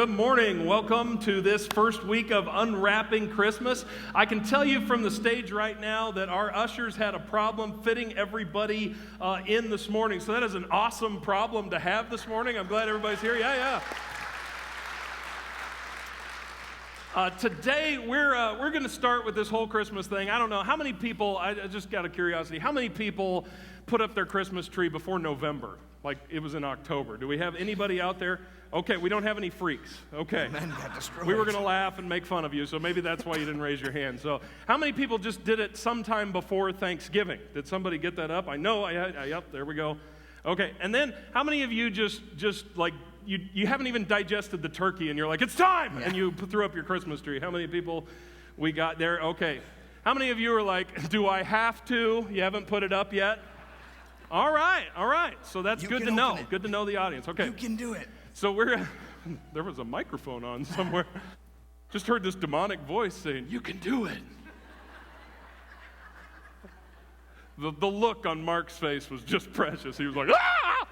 Good morning. Welcome to this first week of Unwrapping Christmas. I can tell you from the stage right now that our ushers had a problem fitting everybody in this morning. So that is an awesome problem to have this morning. I'm glad everybody's here. Yeah. Today, we're going to start with this whole Christmas thing. I don't know, how many people, I just got a curiosity, how many people put up their Christmas tree before November? Like it was in October. Do we have anybody out there? Okay, we don't have any freaks. Okay. Men got destroyed. We were going to laugh and make fun of you, so maybe that's why you didn't raise your hand. So how many people just did it sometime before Thanksgiving? Did somebody get that up? I know, yep, there we go. Okay, and then how many of you just like, you haven't even digested the turkey and you're like, it's time! Yeah. And you threw up your Christmas tree. How many people we got there? Okay. How many of you are like, do I have to? You haven't put it up yet? All right. So that's good to know. Good to know the audience. Okay. You can do it. So there was a microphone on somewhere. Just heard this demonic voice saying, you can do it. The look on Mark's face was just precious. He was like, ah!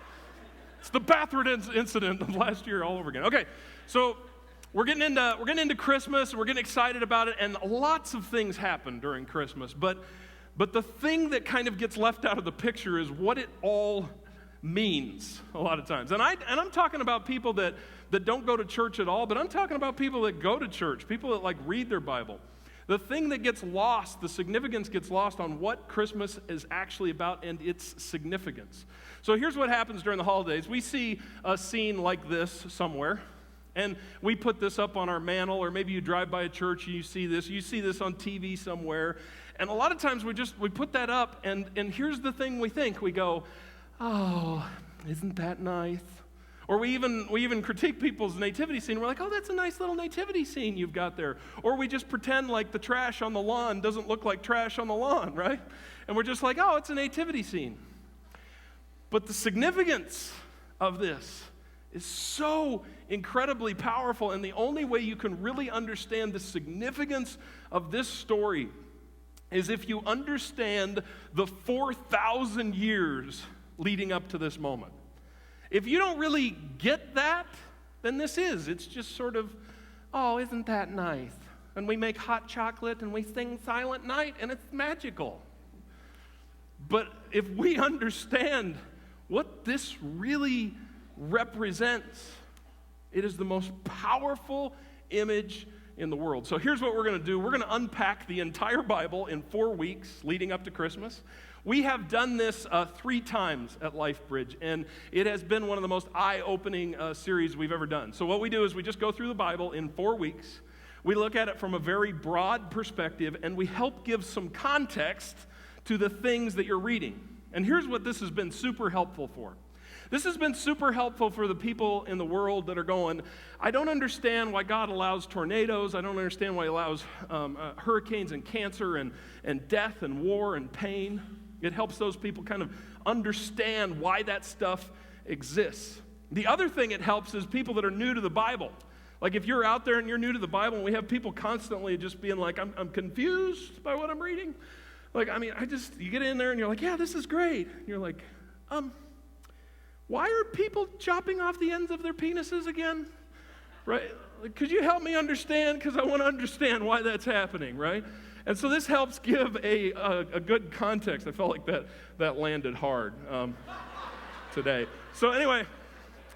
It's the bathroom incident of last year all over again. Okay, so we're getting into Christmas. We're getting excited about it, and lots of things happen during Christmas. But the thing that kind of gets left out of the picture is what it all means a lot of times. And I'm talking about people that don't go to church at all, but I'm talking about people that go to church, people that like read their Bible. The thing that gets lost, the significance gets lost on what Christmas is actually about and its significance. So here's what happens during the holidays. We see a scene like this somewhere, and we put this up on our mantle, or maybe you drive by a church and you see this on TV somewhere. And a lot of times we put that up, and here's the thing we think. We go, oh, isn't that nice? Or we even critique people's nativity scene. We're like, oh, that's a nice little nativity scene you've got there. Or we just pretend like the trash on the lawn doesn't look like trash on the lawn, right? And we're just like, oh, it's a nativity scene. But the significance of this is so incredibly powerful, and the only way you can really understand the significance of this story is if you understand the 4,000 years leading up to this moment. If you don't really get that, then it's just sort of, oh, isn't that nice? And we make hot chocolate and we sing Silent Night and it's magical. But if we understand what this really represents, it is the most powerful image in the world. So here's what we're going to do. We're going to unpack the entire Bible in 4 weeks leading up to Christmas. We have done this 3 times at LifeBridge, and it has been one of the most eye-opening series we've ever done. So what we do is we just go through the Bible in 4 weeks. We look at it from a very broad perspective, and we help give some context to the things that you're reading. And here's what this has been super helpful for. This has been super helpful for the people in the world that are going, I don't understand why God allows tornadoes. I don't understand why He allows hurricanes and cancer and death and war and pain. It helps those people kind of understand why that stuff exists. The other thing it helps is people that are new to the Bible. Like if you're out there and you're new to the Bible, and we have people constantly just being like, I'm confused by what I'm reading. Like, I mean, you get in there and you're like, yeah, this is great. And you're like, why are people chopping off the ends of their penises again? Right? Like, could you help me understand? Because I want to understand why that's happening, right? And so this helps give a good context. I felt like that landed hard today. So anyway,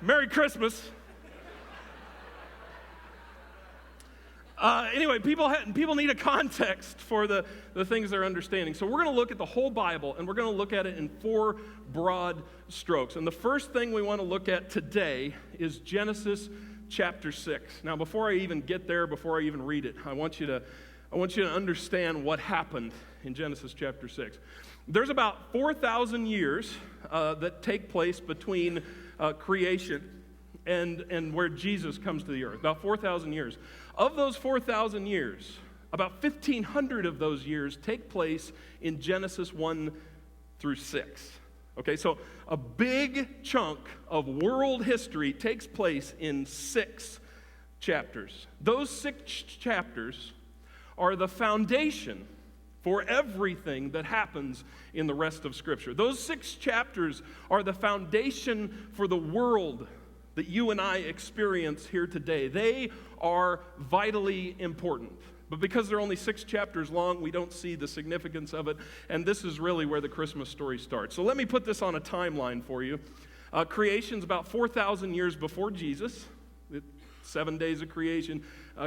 Merry Christmas. Anyway, people need a context for the things they're understanding. So we're going to look at the whole Bible, and we're going to look at it in 4 broad strokes. And the first thing we want to look at today is Genesis chapter 6. Now, before I even get there, before I even read it, I want you to understand what happened in Genesis chapter 6. There's about 4,000 years that take place between creation and where Jesus comes to the earth, about 4,000 years. Of those 4,000 years, about 1,500 of those years take place in Genesis 1 through 6. Okay, so a big chunk of world history takes place in 6 chapters. Those 6 chapters are the foundation for everything that happens in the rest of Scripture. Those 6 chapters are the foundation for the world that you and I experience here today, they are vitally important. But because they're only 6 chapters long, we don't see the significance of it, and this is really where the Christmas story starts. So let me put this on a timeline for you. Creation's about 4,000 years before Jesus. 7 days of creation.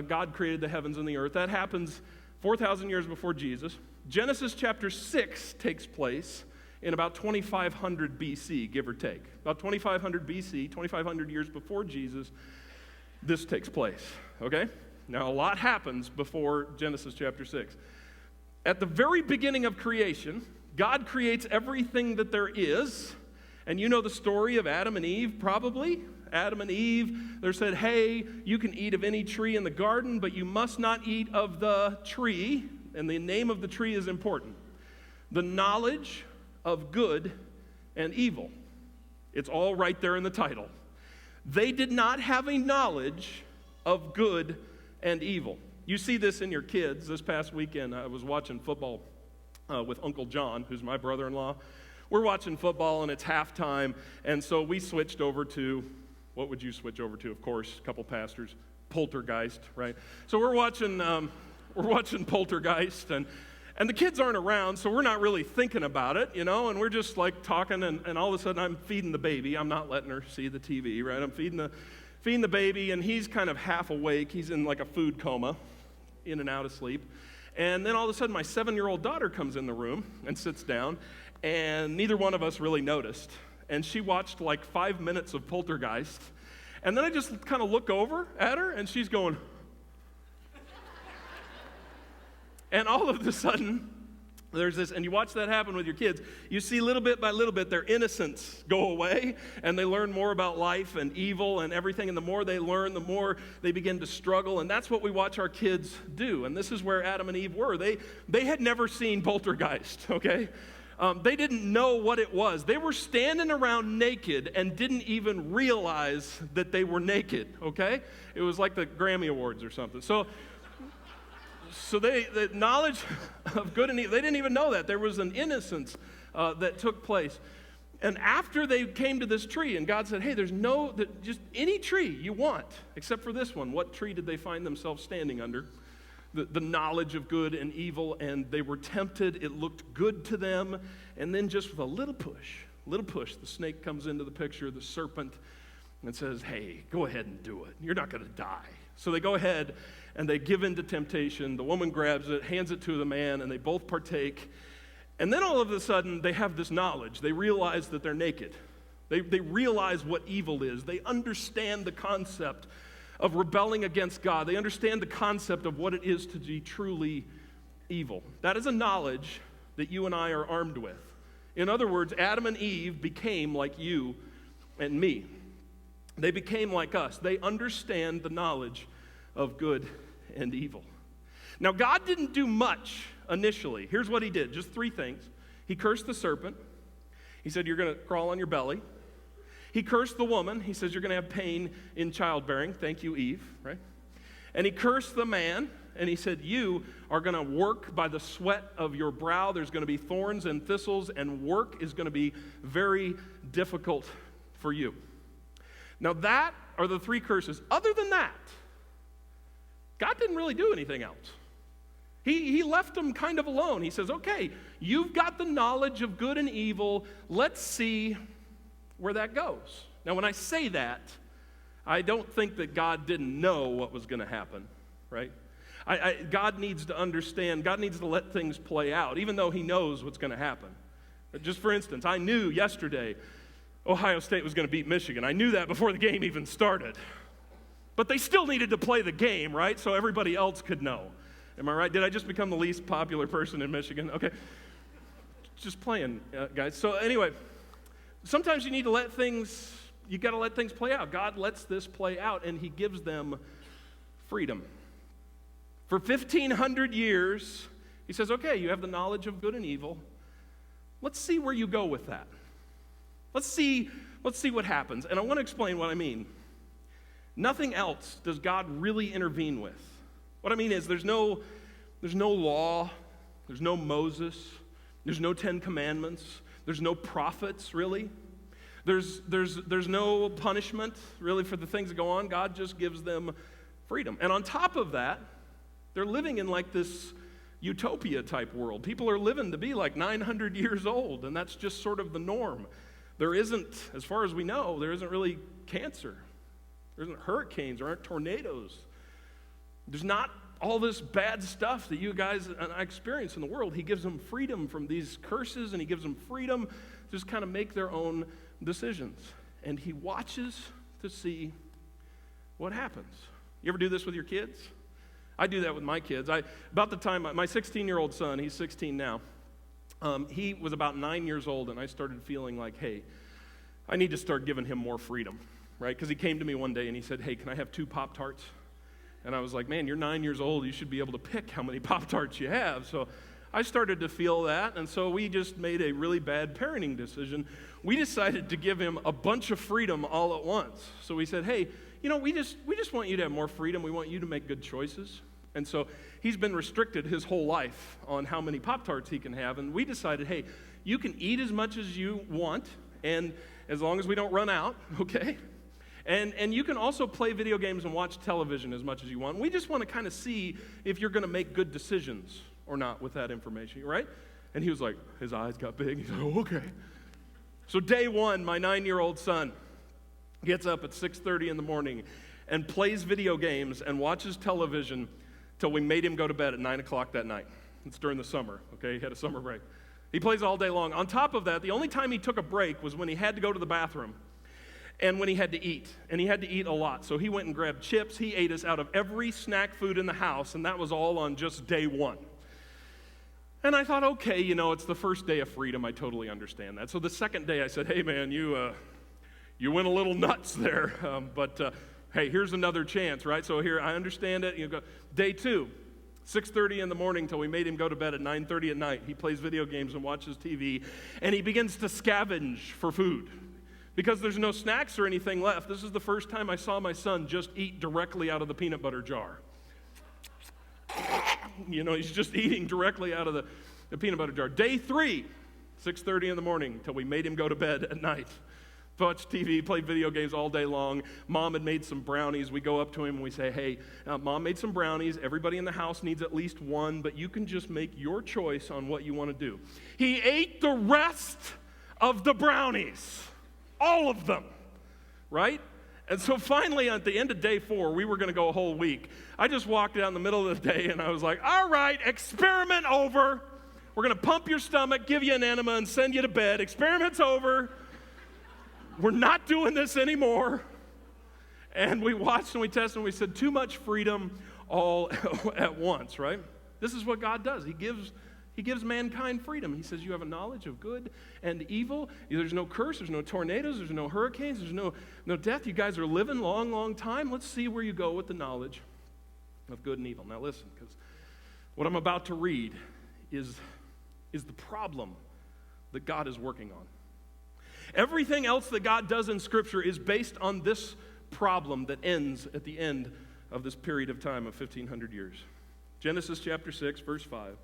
God created the heavens and the earth. That happens 4,000 years before Jesus. Genesis chapter 6 takes place in about 2500 BC, give or take. About 2500 BC, 2500 years before Jesus, this takes place, okay? Now, a lot happens before Genesis chapter 6. At the very beginning of creation, God creates everything that there is, and you know the story of Adam and Eve, probably. Adam and Eve, they said, hey, you can eat of any tree in the garden, but you must not eat of the tree, and the name of the tree is important. The knowledge of good and evil. It's all right there in the title. They did not have a knowledge of good and evil. You see this in your kids. This past weekend, I was watching football with Uncle John, who's my brother-in-law. We're watching football, and it's halftime, and so we switched over to, what would you switch over to? Of course, a couple pastors, Poltergeist, right? So we're watching Poltergeist, and the kids aren't around, so we're not really thinking about it, you know, and we're just like talking, and all of a sudden I'm feeding the baby. I'm not letting her see the TV, right? I'm feeding the baby, and he's kind of half awake. He's in like a food coma, in and out of sleep. And then all of a sudden my 7-year-old daughter comes in the room and sits down, and neither one of us really noticed. And she watched like 5 minutes of Poltergeist, and then I just kind of look over at her, and she's going, and all of a sudden, there's this, and you watch that happen with your kids, you see little bit by little bit their innocence go away, and they learn more about life and evil and everything, and the more they learn, the more they begin to struggle, and that's what we watch our kids do, and this is where Adam and Eve were. They had never seen Poltergeist, okay? They didn't know what it was. They were standing around naked and didn't even realize that they were naked, okay? It was like the Grammy Awards or something. So the knowledge of good and evil, they didn't even know that. There was an innocence that took place. And after they came to this tree, and God said, hey, there's just any tree you want, except for this one. What tree did they find themselves standing under? The knowledge of good and evil, and they were tempted. It looked good to them. And then just with a little push, the snake comes into the picture, the serpent, and says, hey, go ahead and do it. You're not going to die. So they go ahead and they give in to temptation. The woman grabs it, hands it to the man, and they both partake. And then all of a sudden, they have this knowledge. They realize that they're naked. They realize what evil is. They understand the concept of rebelling against God. They understand the concept of what it is to be truly evil. That is a knowledge that you and I are armed with. In other words, Adam and Eve became like you and me. They became like us. They understand the knowledge of good and evil. Now, God didn't do much initially. Here's what he did, just 3 things. He cursed the serpent. He said, you're going to crawl on your belly. He cursed the woman. He says, you're going to have pain in childbearing. Thank you, Eve, right? And he cursed the man, and he said, you are going to work by the sweat of your brow. There's going to be thorns and thistles, and work is going to be very difficult for you. Now, that are the 3 curses. Other than that, God didn't really do anything else. He left them kind of alone. He says, okay, you've got the knowledge of good and evil. Let's see where that goes. Now, when I say that, I don't think that God didn't know what was going to happen, right? God needs to understand. God needs to let things play out, even though he knows what's going to happen. But just for instance, I knew yesterday Ohio State was going to beat Michigan. I knew that before the game even started. But they still needed to play the game, right? So everybody else could know. Am I right? Did I just become the least popular person in Michigan? Okay. Just playing, guys. So anyway, sometimes you need to let things play out. God lets this play out, and he gives them freedom. For 1,500 years, he says, okay, you have the knowledge of good and evil. Let's see where you go with that. Let's see what happens. And I want to explain what I mean. Nothing else does God really intervene with. What I mean is there's no law, there's no Moses, there's no 10 Commandments, there's no prophets, really. There's no punishment, really, for the things that go on. God just gives them freedom. And on top of that, they're living in like this utopia-type world. People are living to be like 900 years old, and that's just sort of the norm. There isn't, as far as we know, there isn't really cancer. There isn't hurricanes, there aren't tornadoes. There's not all this bad stuff that you guys and I experience in the world. He gives them freedom from these curses, and he gives them freedom to just kind of make their own decisions. And he watches to see what happens. You ever do this with your kids? I do that with my kids. About the time, my 16-year-old son, he's 16 now, he was about 9 years old, and I started feeling like, hey, I need to start giving him more freedom, right? Because he came to me one day and he said, hey, can I have 2 Pop-Tarts? And I was like, man, you're 9 years old. You should be able to pick how many Pop-Tarts you have. So I started to feel that, and so we just made a really bad parenting decision. We decided to give him a bunch of freedom all at once. So we said, hey, we just want you to have more freedom. We want you to make good choices. And so he's been restricted his whole life on how many Pop-Tarts he can have. And we decided, hey, you can eat as much as you want, and as long as we don't run out, okay? And you can also play video games and watch television as much as you want. We just want to kind of see if you're going to make good decisions or not with that information, right? And he was like, his eyes got big. He's like, oh, okay. So day one, my 9-year-old son gets up at 6:30 in the morning and plays video games and watches television till we made him go to bed at 9 o'clock that night. It's during the summer, okay? He had a summer break. He plays all day long. On top of that, the only time he took a break was when he had to go to the bathroom and when he had to eat. And he had to eat a lot. So he went and grabbed chips. He ate us out of every snack food in the house, and that was all on just day one. And I thought, okay, it's the first day of freedom. I totally understand that. So the second day I said, hey, man, you went a little nuts there, but hey, here's another chance, right? So here, I understand it. You go. Day 2, 6:30 in the morning till we made him go to bed at 9:30 at night. He plays video games and watches TV, and he begins to scavenge for food because there's no snacks or anything left. This is the first time I saw my son just eat directly out of the peanut butter jar. He's just eating directly out of the peanut butter jar. Day 3, 6:30 in the morning till we made him go to bed at night. Watch TV, play video games all day long. Mom had made some brownies. We go up to him and we say, hey, Mom made some brownies. Everybody in the house needs at least one, but you can just make your choice on what you want to do. He ate the rest of the brownies, all of them, right? And so finally, at the end of day 4, we were going to go a whole week. I just walked out in the middle of the day and I was like, all right, experiment over. We're going to pump your stomach, give you an enema, and send you to bed. Experiment's over. We're not doing this anymore. And we watched and we tested and we said, too much freedom all at once, right? This is what God does. He gives mankind freedom. He says, you have a knowledge of good and evil. There's no curse, there's no tornadoes, there's no hurricanes, there's no death. You guys are living long, long time. Let's see where you go with the knowledge of good and evil. Now listen, because what I'm about to read is the problem that God is working on. Everything else that God does in Scripture is based on this problem that ends at the end of this period of time of 1,500 years. Genesis chapter 6, verse 5.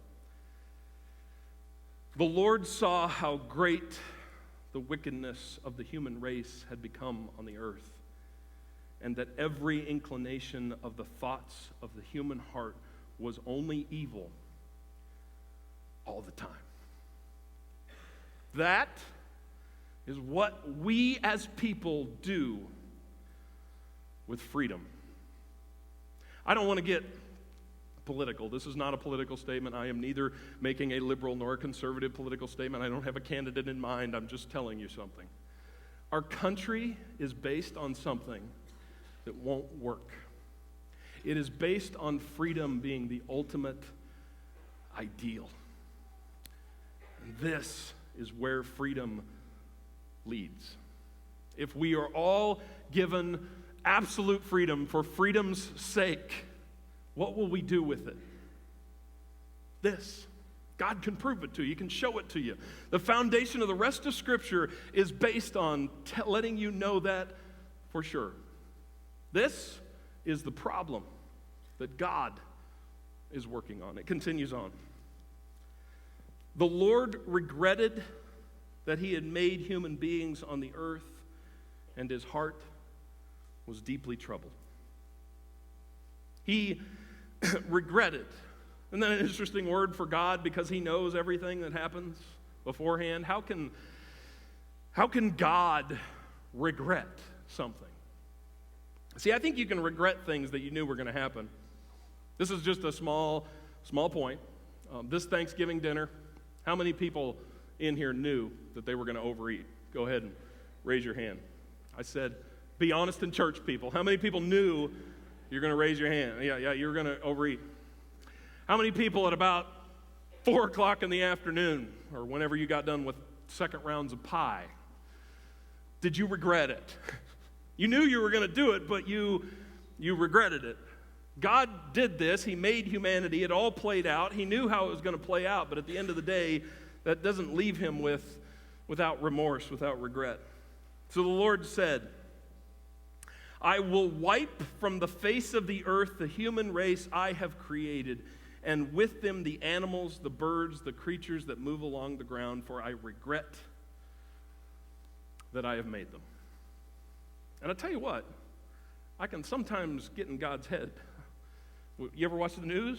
The Lord saw how great the wickedness of the human race had become on the earth, and that every inclination of the thoughts of the human heart was only evil all the time. That is what we as people do with freedom. I don't want to get political. This is not a political statement. I am neither making a liberal nor a conservative political statement. I don't have a candidate in mind. I'm just telling you something. Our country is based on something that won't work. It is based on freedom being the ultimate ideal. And this is where freedom leads. If we are all given absolute freedom for freedom's sake, what will we do with it? This. God can prove it to you. He can show it to you. The foundation of the rest of Scripture is based on letting you know that for sure. This is the problem that God is working on. It continues on. The Lord regretted that he had made human beings on the earth, and his heart was deeply troubled. He regretted. Isn't that an interesting word for God, because he knows everything that happens beforehand? How can God regret something? See, I think you can regret things that you knew were going to happen. This is just a small point. This Thanksgiving dinner, how many people in here knew that they were going to overeat? Go ahead and raise your hand. I said, be honest in church, people. How many people knew you're going to raise your hand? Yeah, you were going to overeat. How many people at about 4 o'clock in the afternoon, or whenever you got done with second rounds of pie, did you regret it? You knew you were going to do it, but you regretted it. God did this. He made humanity. It all played out. He knew how it was going to play out, but at the end of the day, that doesn't leave him without remorse, without regret. So the Lord said, I will wipe from the face of the earth the human race I have created, and with them the animals, the birds, the creatures that move along the ground, for I regret that I have made them. And I'll tell you what, I can sometimes get in God's head. You ever watch the news?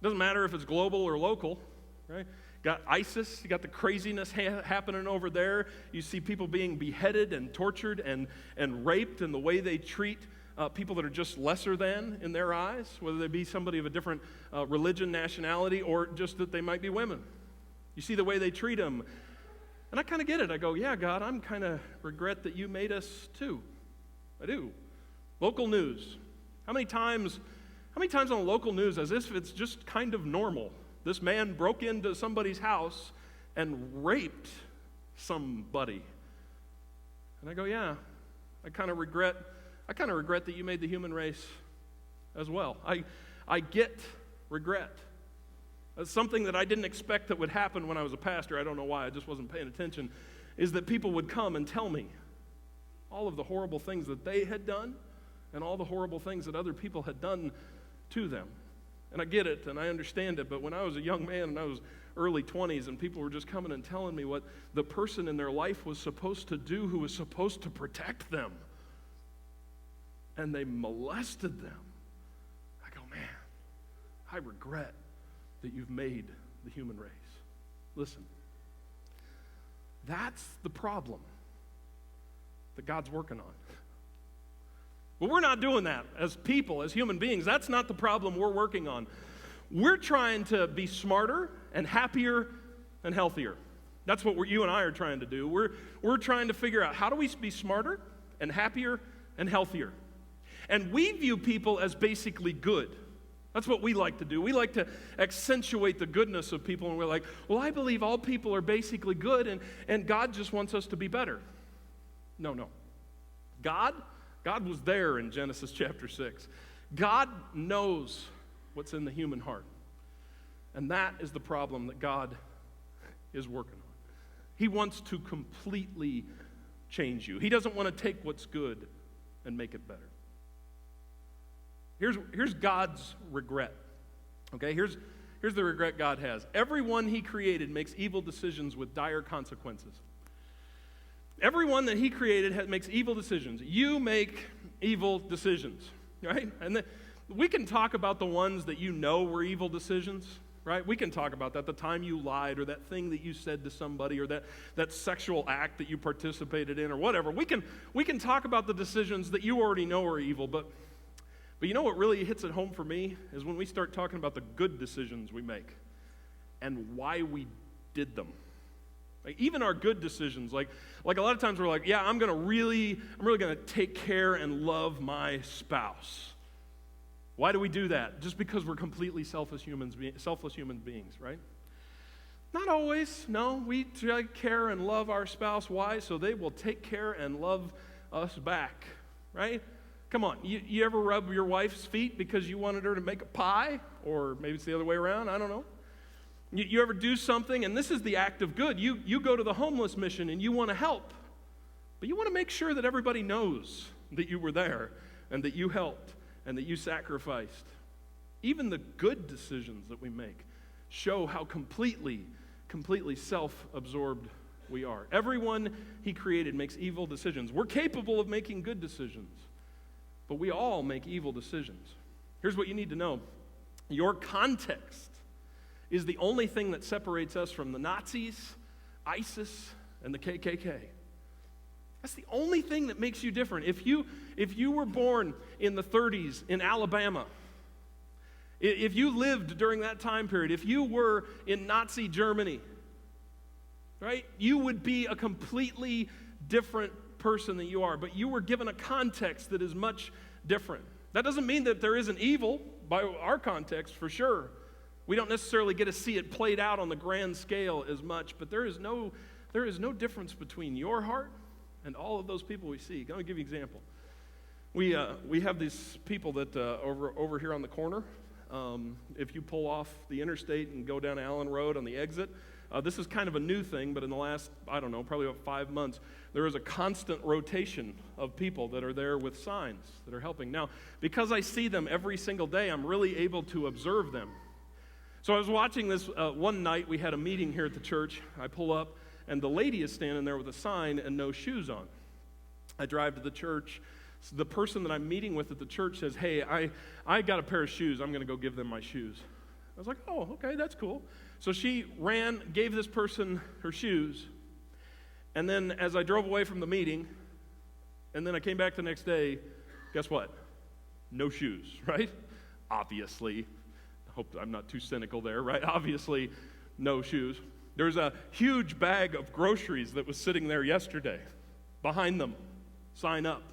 Doesn't matter if it's global or local, right? Got ISIS, you got the craziness happening over there. You see people being beheaded and tortured and raped, and the way they treat people that are just lesser than in their eyes, whether they be somebody of a different religion, nationality, or just that they might be women. You see the way they treat them. And I kind of get it. I go, yeah, God, I'm kind of regret that you made us too. I do. Local news. How many times on the local news, as if it's just kind of normal, this man broke into somebody's house and raped somebody. And I go, yeah, I kind of regret that you made the human race as well. I get regret. That's something that I didn't expect that would happen when I was a pastor. I don't know why, I just wasn't paying attention, is that people would come and tell me all of the horrible things that they had done and all the horrible things that other people had done to them. And I get it, and I understand it, but when I was a young man and I was early 20s and people were just coming and telling me what the person in their life was supposed to do who was supposed to protect them, and they molested them, I go, man, I regret that you've made the human race. Listen, that's the problem that God's working on. But we're not doing that as people, as human beings. That's not the problem we're working on. We're trying to be smarter and happier and healthier. That's what you and I are trying to do. We're trying to figure out, how do we be smarter and happier and healthier? And we view people as basically good. That's what we like to do. We like to accentuate the goodness of people, and we're like, well, I believe all people are basically good, and God just wants us to be better. No. God was there in Genesis chapter 6. God knows what's in the human heart. And that is the problem that God is working on. He wants to completely change you. He doesn't want to take what's good and make it better. Here's God's regret. Okay, here's the regret God has. Everyone he created makes evil decisions with dire consequences. Everyone that he created makes evil decisions. You make evil decisions, right? And we can talk about the ones that you know were evil decisions, right? We can talk about that, the time you lied, or that thing that you said to somebody, or that sexual act that you participated in, or whatever. We can talk about the decisions that you already know are evil, but you know what really hits it home for me is when we start talking about the good decisions we make and why we did them. Like, even our good decisions, like a lot of times we're like, yeah, I'm really going to take care and love my spouse. Why do we do that? Just because we're completely selfless human beings, right? Not always. No, we take care and love our spouse. Why? So they will take care and love us back, right? Come on, you ever rub your wife's feet because you wanted her to make a pie? Or maybe it's the other way around, I don't know. You ever do something, and this is the act of good. You go to the homeless mission and you want to help. But you want to make sure that everybody knows that you were there and that you helped and that you sacrificed. Even the good decisions that we make show how completely self-absorbed We are. Everyone he created makes evil decisions. We're capable of making good decisions, but we all make evil decisions. Here's what you need to know. Your context is the only thing that separates us from the Nazis, ISIS, and the KKK. That's the only thing that makes you different. If you were born in the 30s in Alabama, if you lived during that time period, if you were in Nazi Germany, right, you would be a completely different person than you are. But you were given a context that is much different. That doesn't mean that there isn't evil by our context, for sure. We don't necessarily get to see it played out on the grand scale as much, but there is no difference between your heart and all of those people we see. Let me give you an example. We have these people that over here on the corner. If you pull off the interstate and go down Allen Road on the exit, this is kind of a new thing, but in the last, I don't know, probably about 5 months, there is a constant rotation of people that are there with signs that are helping. Now, because I see them every single day, I'm really able to observe them. So I was watching this one night. We had a meeting here at the church. I pull up, and the lady is standing there with a sign and no shoes on. I drive to the church. So the person that I'm meeting with at the church says, hey, I got a pair of shoes. I'm going to go give them my shoes. I was like, oh, okay, that's cool. So she ran, gave this person her shoes, and then as I drove away from the meeting, and then I came back the next day, guess what? No shoes, right? Obviously. I hope I'm not too cynical there, right? Obviously, no shoes. There's a huge bag of groceries that was sitting there yesterday. Behind them, sign up.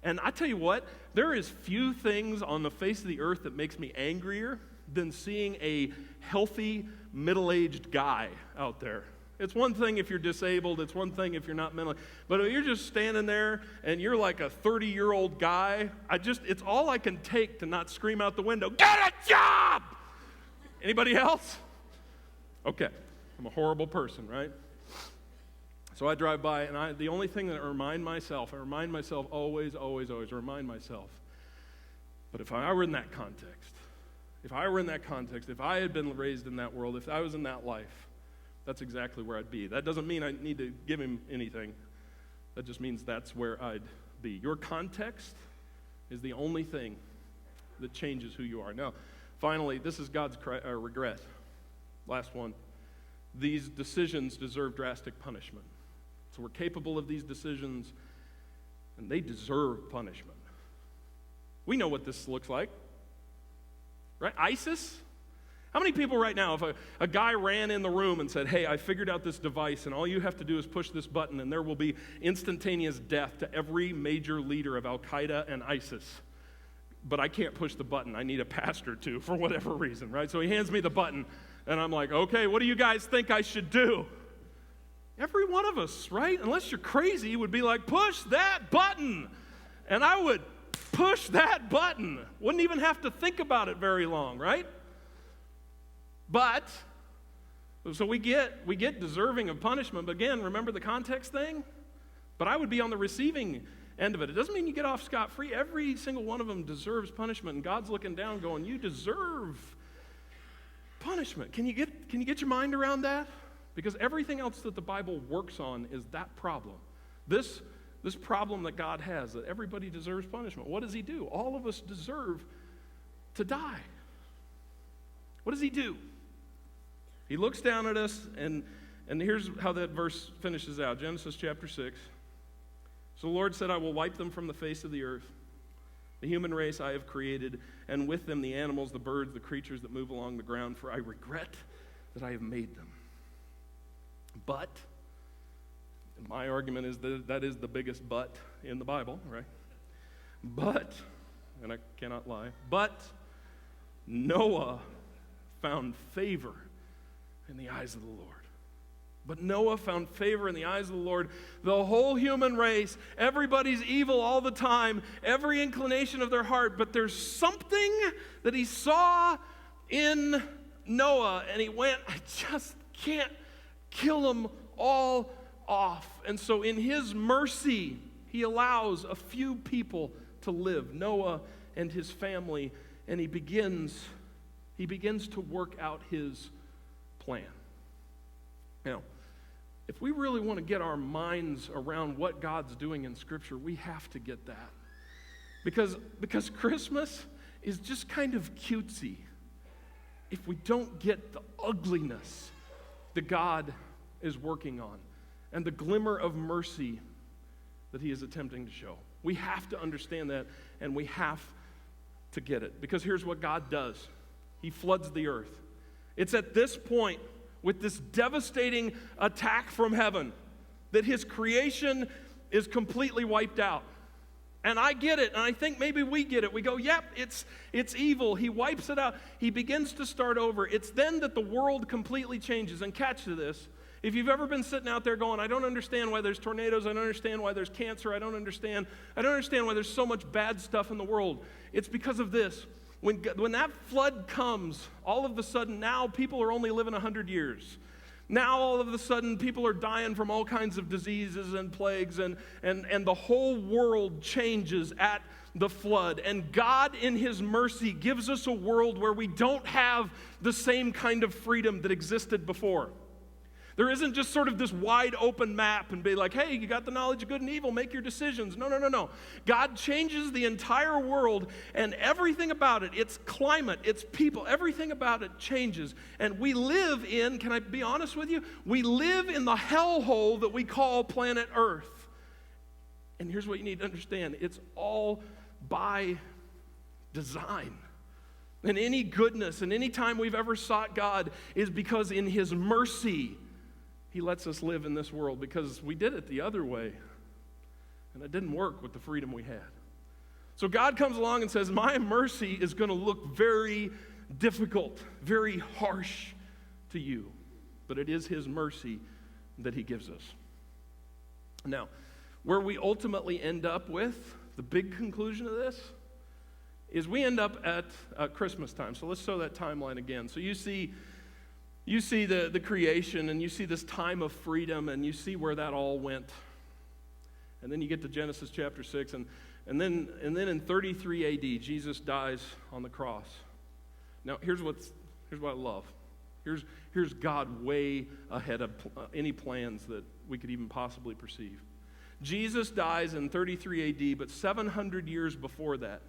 And I tell you what, there is few things on the face of the earth that makes me angrier than seeing a healthy, middle-aged guy out there. It's one thing if you're disabled, it's one thing if you're not mentally, but if you're just standing there and you're like a 30-year-old guy, it's all I can take to not scream out the window, get a job! Anybody else? Okay, I'm a horrible person, right? So I drive by, and the only thing that I remind myself always, remind myself, but if I were in that context, if I had been raised in that world, if I was in that life, that's exactly where I'd be. That doesn't mean I need to give him anything. That just means that's where I'd be. Your context is the only thing that changes who you are. Now, finally, this is God's regret. Last one. These decisions deserve drastic punishment. So we're capable of these decisions, and they deserve punishment. We know what this looks like. Right? ISIS? How many people right now, if a guy ran in the room and said, hey, I figured out this device, and all you have to do is push this button, and there will be instantaneous death to every major leader of Al-Qaeda and ISIS. But I can't push the button. I need a pastor to, for whatever reason, right? So he hands me the button, and I'm like, okay, what do you guys think I should do? Every one of us, right? Unless you're crazy, would be like, push that button. And I would push that button. Wouldn't even have to think about it very long, right? But, so we get deserving of punishment, but again, remember the context thing? But I would be on the receiving end of it. It doesn't mean you get off scot-free. Every single one of them deserves punishment, and God's looking down going, you deserve punishment. Can you get your mind around that? Because everything else that the Bible works on is that problem. This problem that God has, that everybody deserves punishment. What does he do? All of us deserve to die. What does he do? He looks down at us, and here's how that verse finishes out. Genesis chapter 6. So the Lord said, I will wipe them from the face of the earth. The human race I have created, and with them the animals, the birds, the creatures that move along the ground, for I regret that I have made them. But, my argument is that is the biggest but in the Bible, right? But, and I cannot lie, but Noah found favor in the eyes of the Lord. But Noah found favor in the eyes of the Lord. The whole human race, everybody's evil all the time, every inclination of their heart, but there's something that he saw in Noah, and he went, I just can't kill them all off. And so in his mercy, he allows a few people to live, Noah and his family, and he begins to work out his plan. Now, if we really want to get our minds around what God's doing in Scripture, we have to get that. Because Christmas is just kind of cutesy if we don't get the ugliness that God is working on and the glimmer of mercy that he is attempting to show. We have to understand that, and we have to get it. Because here's what God does. He floods the earth. It's at this point, with this devastating attack from heaven, that his creation is completely wiped out. And I get it, and I think maybe we get it. We go, yep, it's evil. He wipes it out. He begins to start over. It's then that the world completely changes. And catch this. If you've ever been sitting out there going, I don't understand why there's tornadoes, I don't understand why there's cancer, I don't understand why there's so much bad stuff in the world. It's because of this. When that flood comes, all of a sudden now people are only living 100 years. Now all of a sudden people are dying from all kinds of diseases and plagues, and the whole world changes at the flood. And God in his mercy gives us a world where we don't have the same kind of freedom that existed before. There isn't just sort of this wide open map and be like, hey, you got the knowledge of good and evil, make your decisions. No. God changes the entire world, and everything about it, its climate, its people, everything about it changes. And we live in, can I be honest with you? We live in the hellhole that we call planet Earth. And here's what you need to understand. It's all by design. And any goodness and any time we've ever sought God is because in his mercy, he lets us live in this world, because we did it the other way, and it didn't work with the freedom we had. So God comes along and says, my mercy is going to look very difficult, very harsh to you, but it is his mercy that he gives us. Now, where we ultimately end up with, the big conclusion of this, is we end up at Christmas time. So let's show that timeline again. So you see the creation, and you see this time of freedom, and you see where that all went. And then you get to Genesis chapter 6, and then in 33 AD, Jesus dies on the cross. Now, here's what I love. Here's God way ahead of any plans that we could even possibly perceive. Jesus dies in 33 AD, but 700 years before that,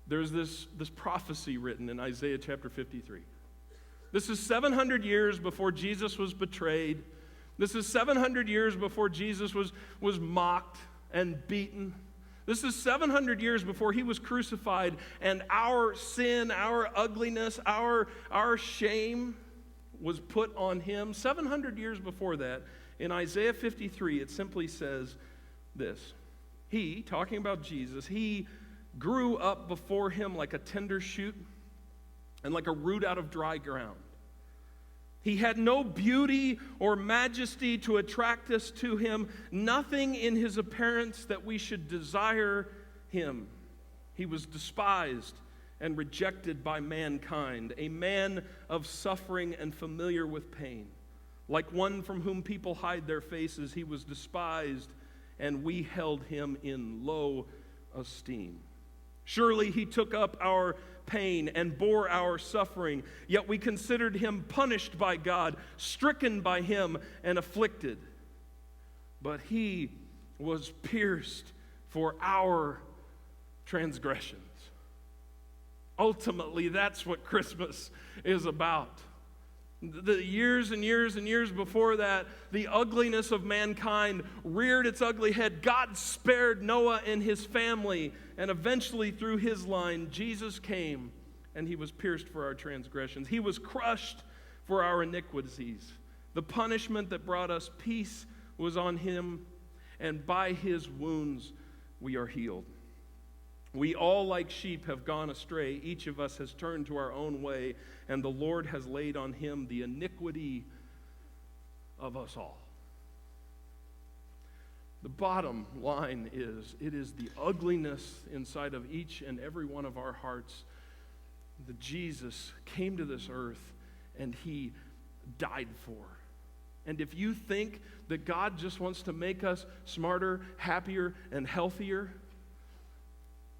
there's this prophecy written in Isaiah chapter 53. This is 700 years before Jesus was betrayed. This is 700 years before Jesus was mocked and beaten. This is 700 years before he was crucified, and our sin, our ugliness, our shame was put on him. 700 years before that, in Isaiah 53, it simply says this. He, talking about Jesus, he grew up before him like a tender shoot and like a root out of dry ground. He had no beauty or majesty to attract us to him, nothing in his appearance that we should desire him. He was despised and rejected by mankind, a man of suffering and familiar with pain. Like one from whom people hide their faces, he was despised, and we held him in low esteem. Surely he took up our pain and bore our suffering, yet we considered him punished by God, stricken by him, and afflicted. But he was pierced for our transgressions. Ultimately, that's what Christmas is about. The years and years and years before that, the ugliness of mankind reared its ugly head. God spared Noah and his family, and eventually through his line, Jesus came, and he was pierced for our transgressions. He was crushed for our iniquities. The punishment that brought us peace was on him, and by his wounds we are healed. We all, like sheep, have gone astray. Each of us has turned to our own way, and the Lord has laid on him the iniquity of us all. The bottom line is, it is the ugliness inside of each and every one of our hearts that Jesus came to this earth and he died for. And if you think that God just wants to make us smarter, happier, and healthier,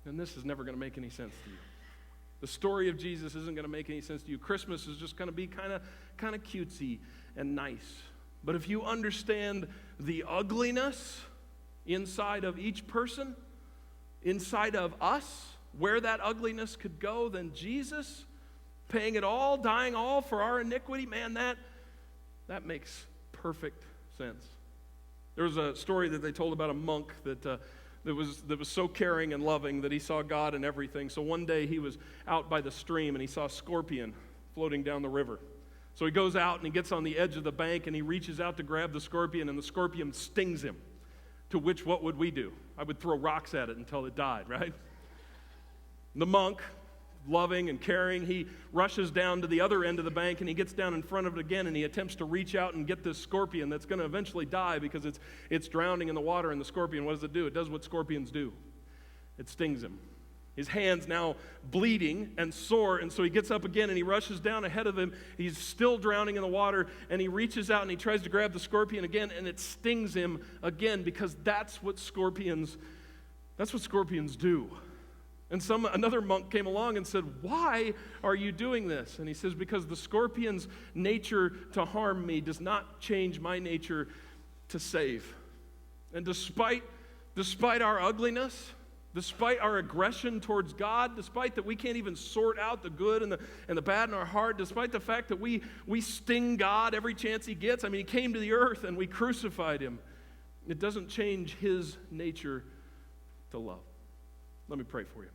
then this is never going to make any sense to you. The story of Jesus isn't going to make any sense to you. Christmas is just going to be kind of cutesy and nice. But if you understand the ugliness inside of each person, inside of us, where that ugliness could go, then Jesus paying it all, dying all for our iniquity, man, that makes perfect sense. There was a story that they told about a monk that was so caring and loving that he saw God in everything. So one day he was out by the stream and he saw a scorpion floating down the river. So he goes out and he gets on the edge of the bank and he reaches out to grab the scorpion, and the scorpion stings him. To which, what would we do? I would throw rocks at it until it died, right? The monk, loving and caring, he rushes down to the other end of the bank and he gets down in front of it again and he attempts to reach out and get this scorpion that's going to eventually die because it's drowning in the water. And the scorpion, what does it do? It does what scorpions do. It stings him. His hand's now bleeding and sore, and so he gets up again and he rushes down ahead of him. He's still drowning in the water, and he reaches out and he tries to grab the scorpion again, and it stings him again because that's what scorpions do. And another monk came along and said, "Why are you doing this?" And he says, "Because the scorpion's nature to harm me does not change my nature to save." And despite our ugliness, despite our aggression towards God, despite that we can't even sort out the good and the bad in our heart, despite the fact that we sting God every chance he gets, I mean, he came to the earth and we crucified him, it doesn't change his nature to love. Let me pray for you.